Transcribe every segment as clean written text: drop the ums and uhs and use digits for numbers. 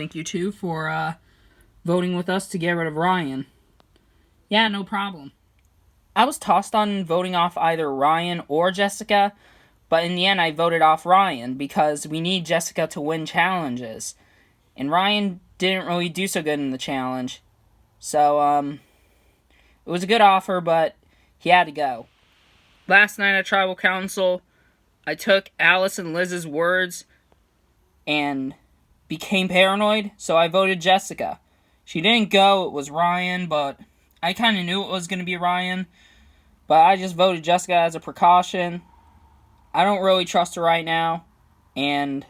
thank you too for voting with us to get rid of Ryan. Yeah, no problem. I was tossed on voting off either Ryan or Jessica, but in the end I voted off Ryan because we need Jessica to win challenges. And Ryan didn't really do so good in the challenge. So, it was a good offer, but he had to go. Last night at Tribal Council, I took Alice and Liz's words and became paranoid, so I voted Jessica. She didn't go, it was Ryan, but I kind of knew it was going to be Ryan. But I just voted Jessica as a precaution. I don't really trust her right now. And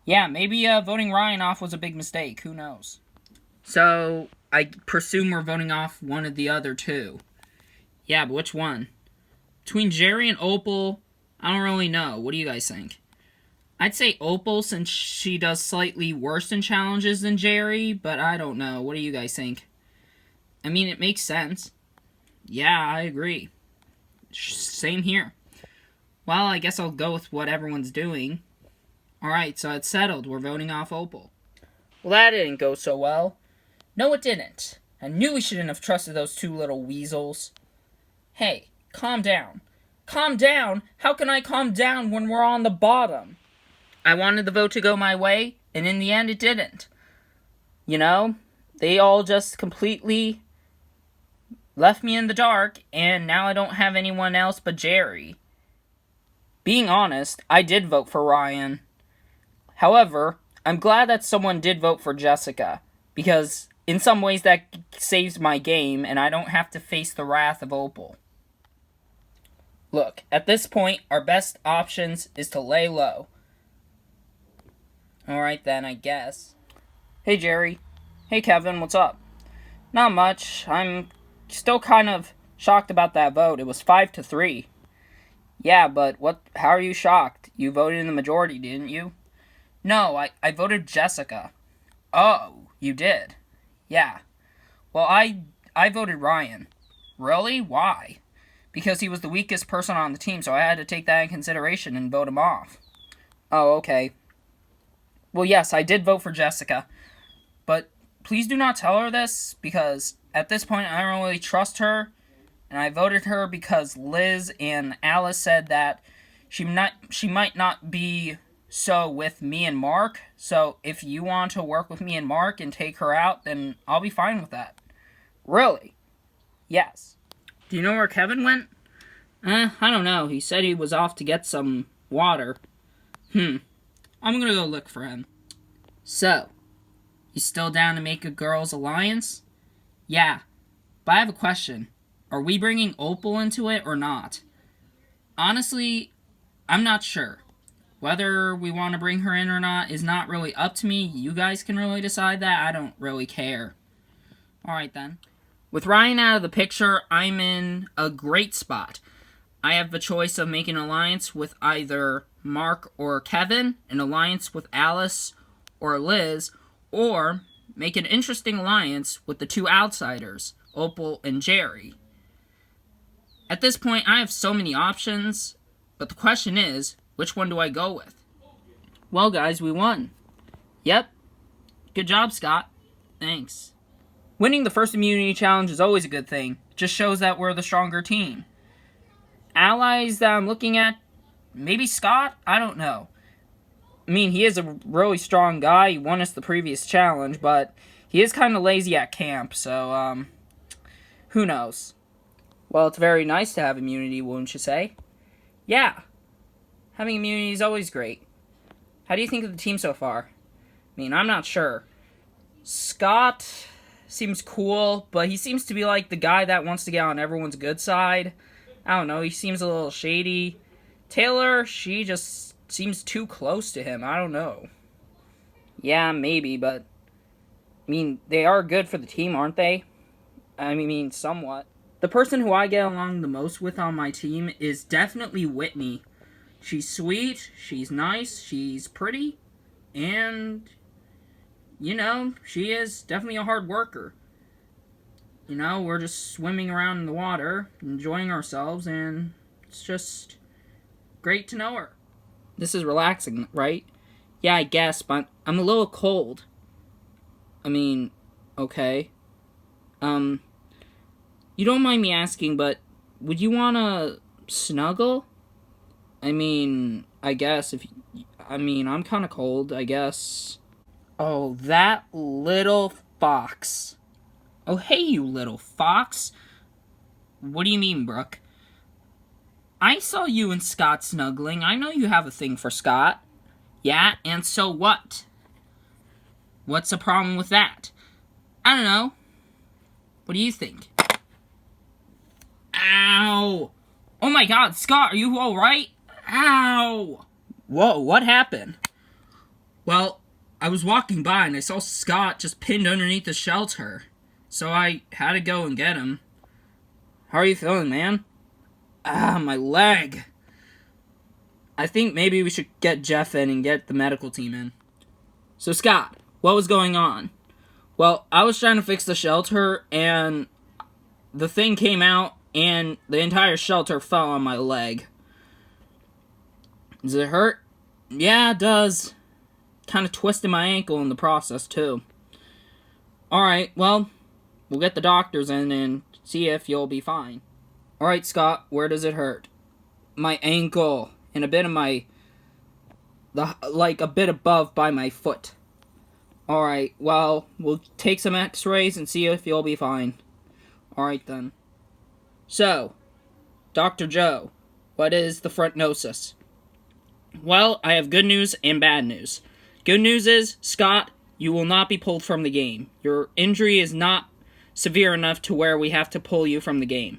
yeah, maybe voting Ryan off was a big mistake. Who knows? So, I presume we're voting off one of the other two. Yeah, but which one? Between Jerry and Opal, I don't really know. What do you guys think? I'd say Opal since she does slightly worse in challenges than Jerry, but I don't know. What do you guys think? I mean, it makes sense. Yeah, I agree. Same here. Well, I guess I'll go with what everyone's doing. Alright, so it's settled. We're voting off Opal. Well, that didn't go so well. No, it didn't. I knew we shouldn't have trusted those two little weasels. Hey, calm down. Calm down? How can I calm down when we're on the bottom? I wanted the vote to go my way, and in the end it didn't. You know, they all just completely left me in the dark, and now I don't have anyone else but Jerry. Being honest, I did vote for Ryan. However, I'm glad that someone did vote for Jessica, because in some ways that saves my game, and I don't have to face the wrath of Opal. Look, at this point, our best options is to lay low. Alright then, I guess. Hey Jerry. Hey Kevin, what's up? Not much. I'm still kind of shocked about that vote. It was 5-3. Yeah, but how are you shocked? You voted in the majority, didn't you? No, I voted Jessica. Oh, you did? Yeah. Well, I voted Ryan. Really? Why? Because he was the weakest person on the team, so I had to take that in consideration and vote him off. Oh, okay. Well, yes, I did vote for Jessica. But please do not tell her this, because at this point I don't really trust her. And I voted her because Liz and Alice said that she might not be so with me and Mark. So if you want to work with me and Mark and take her out, then I'll be fine with that. Really? Yes. Do you know where Kevin went? I don't know. He said he was off to get some water. I'm gonna go look for him. So, you still down to make a girls' alliance? Yeah, but I have a question. Are we bringing Opal into it or not? Honestly, I'm not sure. Whether we want to bring her in or not is not really up to me. You guys can really decide that. I don't really care. Alright then. With Ryan out of the picture, I'm in a great spot. I have the choice of making an alliance with either Mark or Kevin, an alliance with Alice or Liz, or make an interesting alliance with the two outsiders, Opal and Jerry. At this point, I have so many options, but the question is, which one do I go with? Well, guys, we won. Yep. Good job, Scott. Thanks. Winning the first immunity challenge is always a good thing. It just shows that we're the stronger team. Allies that I'm looking at, maybe Scott? I don't know. I mean, he is a really strong guy. He won us the previous challenge, but he is kind of lazy at camp, so, who knows? Well, it's very nice to have immunity, wouldn't you say? Yeah. Having immunity is always great. How do you think of the team so far? I mean, I'm not sure. Scott seems cool, but he seems to be like the guy that wants to get on everyone's good side. I don't know, he seems a little shady. Taylor, she just seems too close to him. I don't know. Yeah, maybe, but I mean, they are good for the team, aren't they? I mean, somewhat. The person who I get along the most with on my team is definitely Whitney. She's sweet, she's nice, she's pretty, and, you know, she is definitely a hard worker. You know, we're just swimming around in the water, enjoying ourselves, and it's just great to know her. This is relaxing, right? Yeah, I guess, but I'm a little cold. I mean, okay. You don't mind me asking, but would you wanna snuggle? I mean, I guess I'm kinda cold, I guess. Oh, that little fox. Oh, hey, you little fox. What do you mean, Brooke? I saw you and Scott snuggling. I know you have a thing for Scott. Yeah, and so what? What's the problem with that? I don't know. What do you think? Ow! Oh my god, Scott, are you alright? Ow! Whoa, what happened? Well, I was walking by and I saw Scott just pinned underneath the shelter. So I had to go and get him. How are you feeling, man? Ah, my leg. I think maybe we should get Jeff in and get the medical team in. So, Scott, what was going on? Well, I was trying to fix the shelter, and the thing came out, and the entire shelter fell on my leg. Does it hurt? Yeah, it does. Kind of twisted my ankle in the process, too. Alright, well, we'll get the doctors in and see if you'll be fine. Alright, Scott, where does it hurt? My ankle, and a bit of a bit above by my foot. Alright, well, we'll take some x-rays and see if you'll be fine. Alright then. So, Dr. Joe, what is the frontnosis? Well, I have good news and bad news. Good news is, Scott, you will not be pulled from the game. Your injury is not severe enough to where we have to pull you from the game.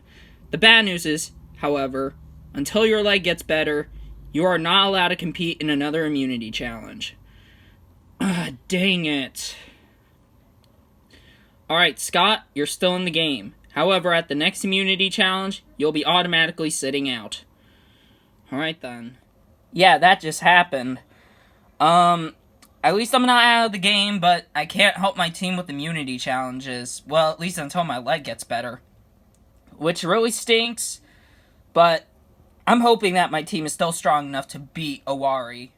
The bad news is, however, until your leg gets better, you are not allowed to compete in another immunity challenge. Dang it. Alright, Scott, you're still in the game. However, at the next immunity challenge, you'll be automatically sitting out. Alright then. Yeah, that just happened. At least I'm not out of the game, but I can't help my team with immunity challenges. Well, at least until my leg gets better. Which really stinks, but I'm hoping that my team is still strong enough to beat Owari.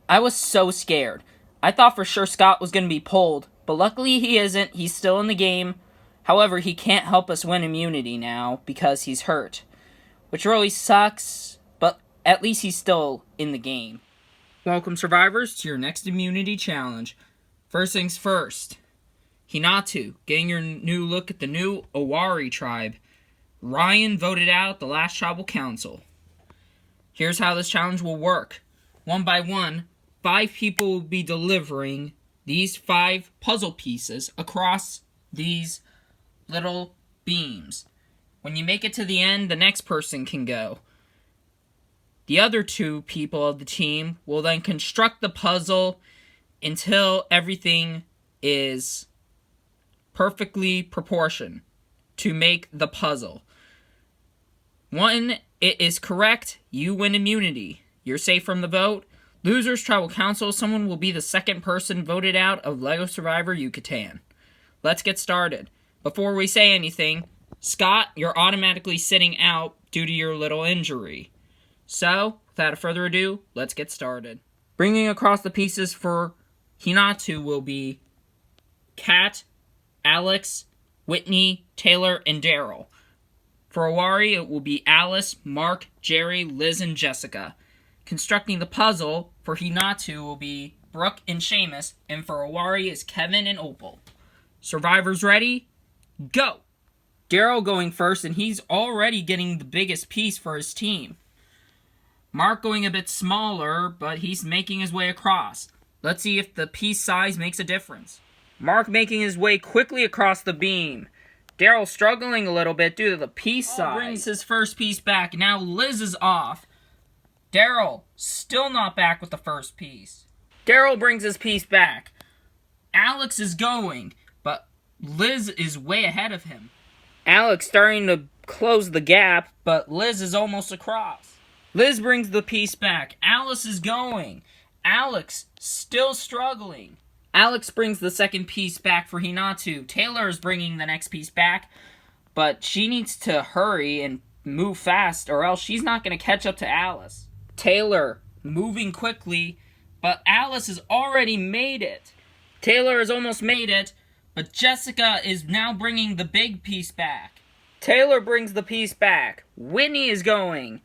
I was so scared. I thought for sure Scott was going to be pulled, but luckily he isn't. He's still in the game. However, he can't help us win immunity now because he's hurt. Which really sucks, but at least he's still in the game. Welcome, survivors, to your next immunity challenge. First things first. Hinatu, getting your new look at the new Owari tribe. Ryan voted out at the last tribal council. Here's how this challenge will work. One by one, 5 people will be delivering these 5 puzzle pieces across these little beams. When you make it to the end, the next person can go. The other 2 people of the team will then construct the puzzle until everything is perfectly proportioned to make the puzzle. When it is correct, you win immunity. You're safe from the vote. Losers, tribal council, someone will be the second person voted out of LEGO Survivor Yucatán. Let's get started. Before we say anything, Scott, you're automatically sitting out due to your little injury. So, without further ado, let's get started. Bringing across the pieces for Hinatu will be Kat, Alex, Whitney, Taylor, and Daryl. For Owari, it will be Alice, Mark, Jerry, Liz, and Jessica. Constructing the puzzle for Hinatu will be Brooke and Seamus, and for Owari is Kevin and Opal. Survivors ready? Go! Daryl going first, and he's already getting the biggest piece for his team. Mark going a bit smaller, but he's making his way across. Let's see if the piece size makes a difference. Mark making his way quickly across the beam. Daryl struggling a little bit due to the piece size. Brings his first piece back. Now Liz is off. Daryl still not back with the first piece. Daryl brings his piece back. Alex is going, but Liz is way ahead of him. Alex starting to close the gap, but Liz is almost across. Liz brings the piece back. Alice is going. Alex still struggling. Alex brings the second piece back for Hinatu. Taylor is bringing the next piece back, but she needs to hurry and move fast or else she's not going to catch up to Alice. Taylor moving quickly, But Alice has already made it. Taylor has almost made it, but Jessica is now bringing the big piece back. Taylor brings the piece back. Whitney is going.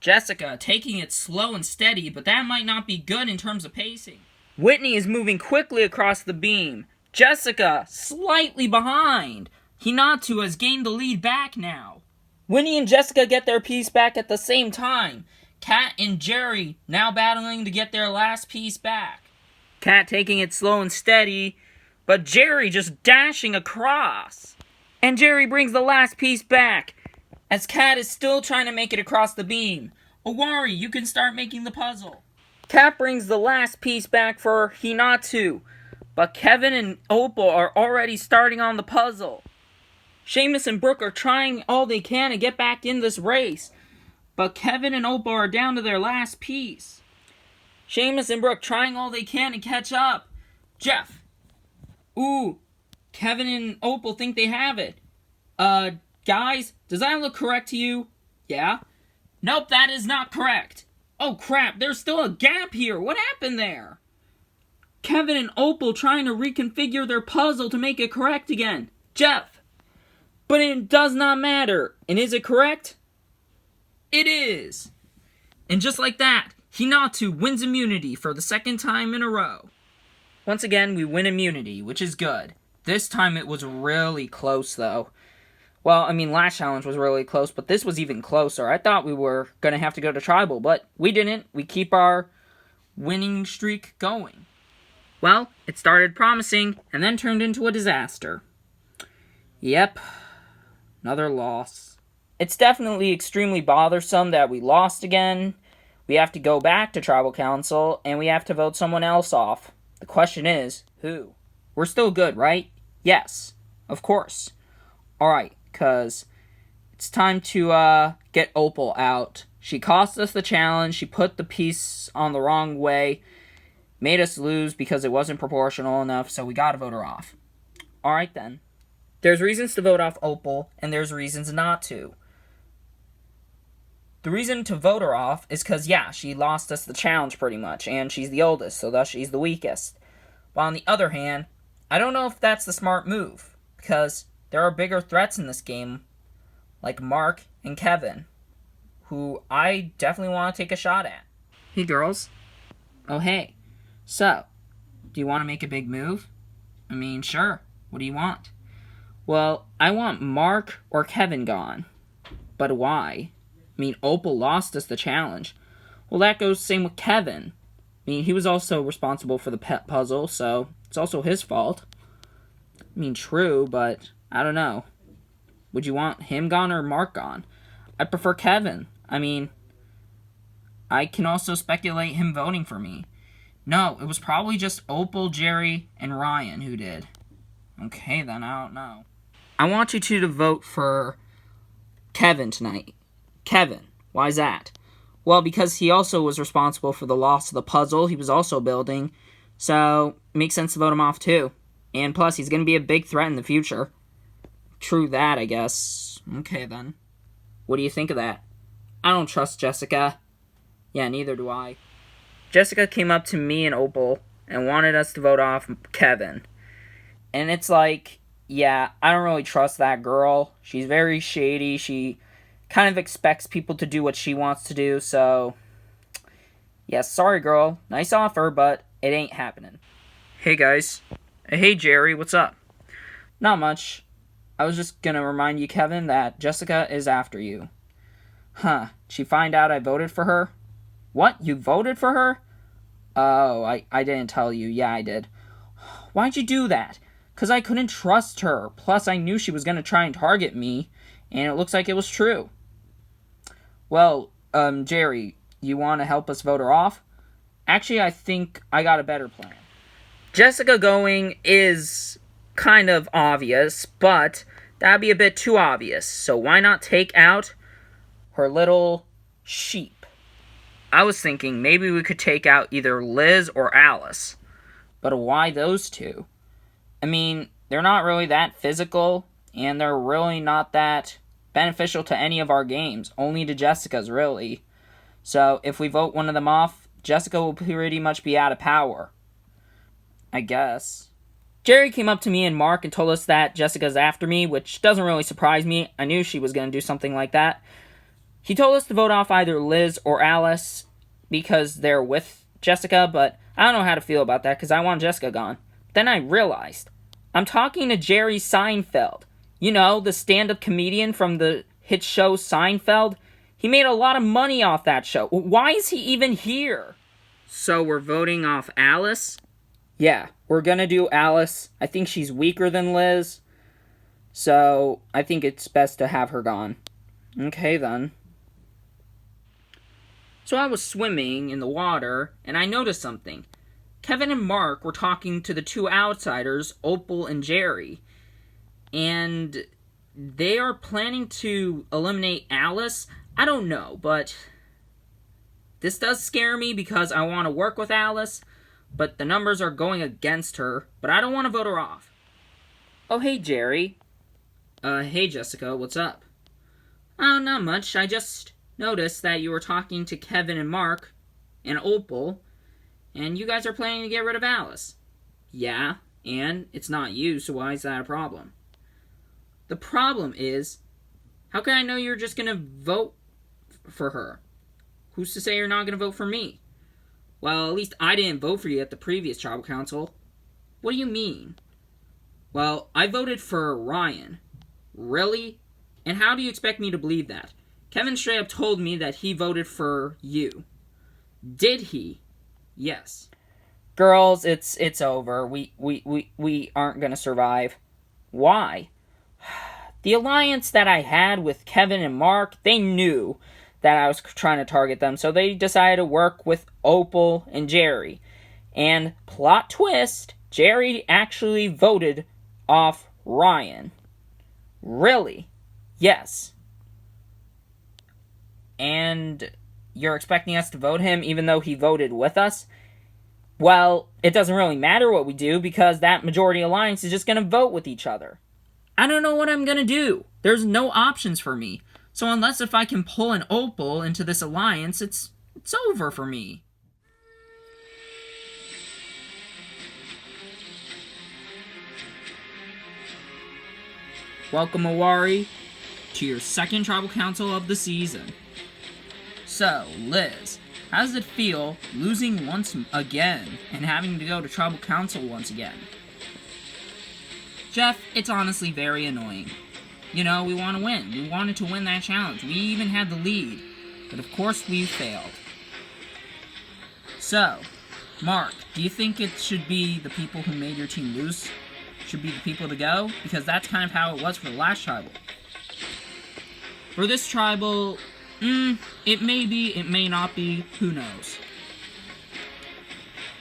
Jessica taking it slow and steady, but that might not be good in terms of pacing. Whitney is moving quickly across the beam. Jessica slightly behind. Hinatu has gained the lead back now. Whitney and Jessica get their piece back at the same time. Kat and Jerry now battling to get their last piece back. Kat taking it slow and steady, but Jerry just dashing across. And Jerry brings the last piece back, as Kat is still trying to make it across the beam. Owari, you can start making the puzzle. Kat brings the last piece back for Hinatu, but Kevin and Opal are already starting on the puzzle. Seamus and Brooke are trying all they can to get back in this race, but Kevin and Opal are down to their last piece. Seamus and Brooke trying all they can to catch up. Jeff. Ooh, Kevin and Opal think they have it. Guys, does that look correct to you? Yeah? Nope, that is not correct. Oh crap, there's still a gap here. What happened there? Kevin and Opal trying to reconfigure their puzzle to make it correct again. Jeff. But it does not matter. And is it correct? It is. And just like that, Hinatu wins immunity for the second time in a row. Once again, we win immunity, which is good. This time it was really close, though. Well, I mean, last challenge was really close, but this was even closer. I thought we were going to have to go to Tribal, but we didn't. We keep our winning streak going. Well, it started promising, and then turned into a disaster. Yep, another loss. It's definitely extremely bothersome that we lost again. We have to go back to Tribal Council, and we have to vote someone else off. The question is, who? We're still good, right? Yes, of course. Alright, because it's time to get Opal out. She cost us the challenge, she put the piece on the wrong way, made us lose because it wasn't proportional enough, so we gotta vote her off. Alright then. There's reasons to vote off Opal, and there's reasons not to. The reason to vote her off is because, yeah, she lost us the challenge pretty much, and she's the oldest, so thus she's the weakest. But on the other hand, I don't know if that's the smart move, because there are bigger threats in this game, like Mark and Kevin, who I definitely want to take a shot at. Hey girls. Oh hey. So, do you want to make a big move? I mean, sure. What do you want? Well, I want Mark or Kevin gone. But why? I mean, Opal lost us the challenge. Well, that goes same with Kevin. I mean, he was also responsible for the pet puzzle, so it's also his fault. I mean, true, but I don't know. Would you want him gone or Mark gone? I prefer Kevin. I mean, I can also speculate him voting for me. No, it was probably just Opal, Jerry, and Ryan who did. Okay, then, I don't know. I want you two to vote for Kevin tonight. Kevin. Why's that? Well, because he also was responsible for the loss of the puzzle he was also building, so it makes sense to vote him off too. And plus, he's going to be a big threat in the future. True that, I guess. Okay, then. What do you think of that? I don't trust Jessica. Yeah, neither do I. Jessica came up to me and Opal and wanted us to vote off Kevin. And it's like, yeah, I don't really trust that girl. She's very shady. She kind of expects people to do what she wants to do, so yeah, sorry girl, nice offer, but it ain't happening. Hey guys. Hey Jerry, what's up? Not much. I was just gonna remind you, Kevin, that Jessica is after you. Huh, did she find out I voted for her? What, you voted for her? Oh, I didn't tell you. Yeah, I did. Why'd you do that? 'Cause I couldn't trust her, plus I knew she was gonna try and target me, and it looks like it was true. Well, Jerry, you want to help us vote her off? Actually, I think I got a better plan. Jessica going is kind of obvious, but that'd be a bit too obvious. So why not take out her little sheep? I was thinking maybe we could take out either Liz or Alice. But why those two? I mean, they're not really that physical, and they're really not that beneficial to any of our games. Only to Jessica's, really. So if we vote one of them off, Jessica will pretty much be out of power. I guess. Jerry came up to me and Mark and told us that Jessica's after me, which doesn't really surprise me. I knew she was going to do something like that. He told us to vote off either Liz or Alice because they're with Jessica, but I don't know how to feel about that because I want Jessica gone. Then I realized, I'm talking to Jerry Seinfeld. You know, the stand-up comedian from the hit show Seinfeld. He made a lot of money off that show. Why is he even here? So we're voting off Alice? Yeah, we're gonna do Alice. I think she's weaker than Liz. So I think it's best to have her gone. Okay then. So I was swimming in the water, and I noticed something. Kevin and Mark were talking to the two outsiders, Opal and Jerry. And they are planning to eliminate Alice. I don't know, but this does scare me because I want to work with Alice, but the numbers are going against her, but I don't want to vote her off. Oh, hey, Jerry. Hey, Jessica, what's up? Oh, not much. I just noticed that you were talking to Kevin and Mark and Opal, and you guys are planning to get rid of Alice. Yeah, and it's not you, so why is that a problem? The problem is, how can I know you're just going to vote for her? Who's to say you're not going to vote for me? Well, at least I didn't vote for you at the previous tribal council. What do you mean? Well, I voted for Ryan. Really? And how do you expect me to believe that? Kevin straight up told me that he voted for you. Did he? Yes. Girls, it's over. We aren't going to survive. Why? The alliance that I had with Kevin and Mark, they knew that I was trying to target them, so they decided to work with Opal and Jerry. And plot twist, Jerry actually voted off Ryan. Really? Yes. And you're expecting us to vote him even though he voted with us? Well, it doesn't really matter what we do because that majority alliance is just going to vote with each other. I don't know what I'm going to do. There's no options for me. So unless if I can pull an Opal into this alliance, it's over for me. Welcome, Awari, to your second tribal council of the season. So, Liz, how does it feel losing once again and having to go to tribal council once again? Jeff, it's honestly very annoying. You know, we want to win. We wanted to win that challenge. We even had the lead. But of course we failed. So, Mark, do you think it should be the people who made your team lose should be the people to go? Because that's kind of how it was for the last tribal. For this tribal, it may be, it may not be, who knows.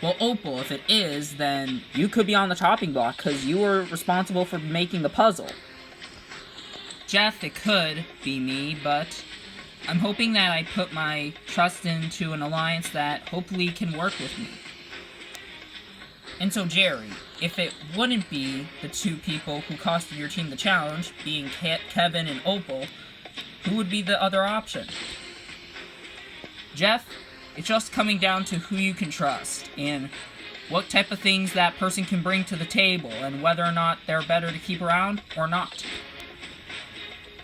Well, Opal, if it is, then you could be on the chopping block because you were responsible for making the puzzle. Jeff, it could be me, but I'm hoping that I put my trust into an alliance that hopefully can work with me. And so, Jerry, if it wouldn't be the two people who costed your team the challenge, being Kevin and Opal, who would be the other option? Jeff, it's just coming down to who you can trust, and what type of things that person can bring to the table, and whether or not they're better to keep around or not.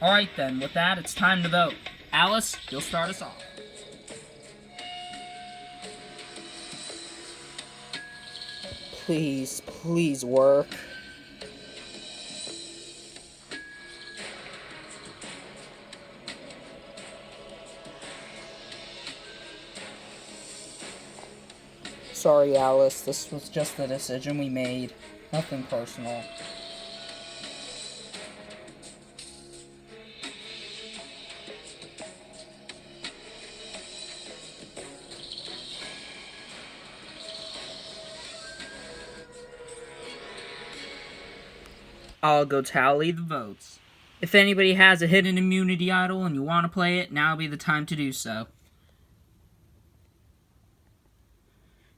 Alright then, with that, it's time to vote. Alice, you'll start us off. Please, please work. Sorry, Alice, this was just the decision we made. Nothing personal. I'll go tally the votes. If anybody has a hidden immunity idol and you want to play it, now would be the time to do so.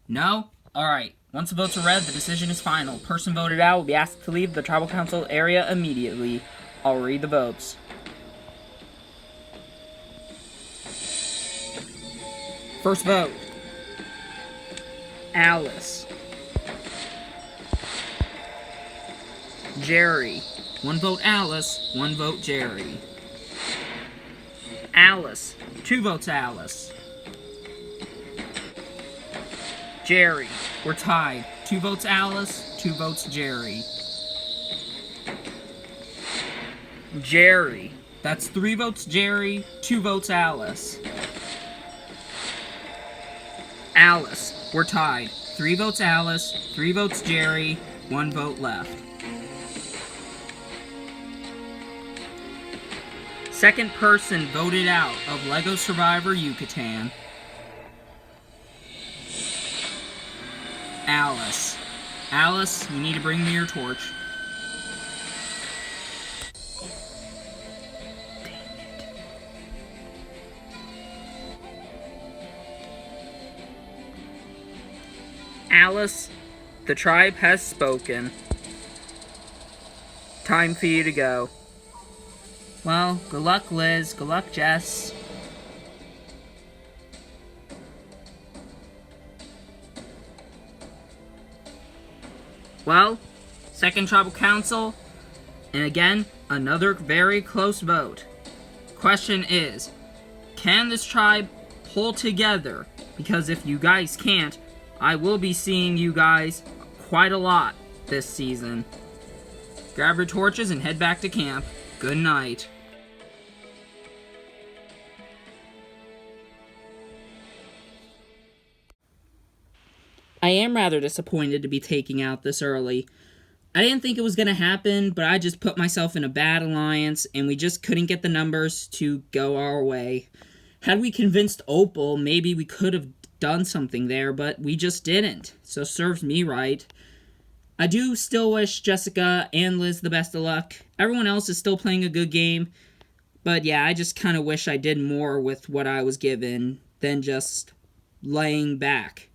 No? Alright. Once the votes are read, the decision is final. Person voted out will be asked to leave the tribal council area immediately. I'll read the votes. First vote. Alice. Jerry. 1 vote Alice, 1 vote Jerry. Alice. 2 votes Alice. Jerry. We're tied. 2 votes Alice, 2 votes Jerry. Jerry. That's 3 votes Jerry, 2 votes Alice. Alice. We're tied. 3 votes Alice, 3 votes Jerry, 1 vote left. Second person voted out of LEGO Survivor Yucatán. Alice. Alice, you need to bring me your torch. Alice, the tribe has spoken. Time for you to go. Well, good luck, Liz. Good luck, Jess. Well, second tribal council, and again, another very close vote. Question is, can this tribe pull together? Because if you guys can't, I will be seeing you guys quite a lot this season. Grab your torches and head back to camp. Good night. I am rather disappointed to be taking out this early. I didn't think it was going to happen, but I just put myself in a bad alliance, and we just couldn't get the numbers to go our way. Had we convinced Opal, maybe we could have done something there, but we just didn't. So serves me right. I do still wish Jessica and Liz the best of luck. Everyone else is still playing a good game. But yeah, I just kind of wish I did more with what I was given than just laying back.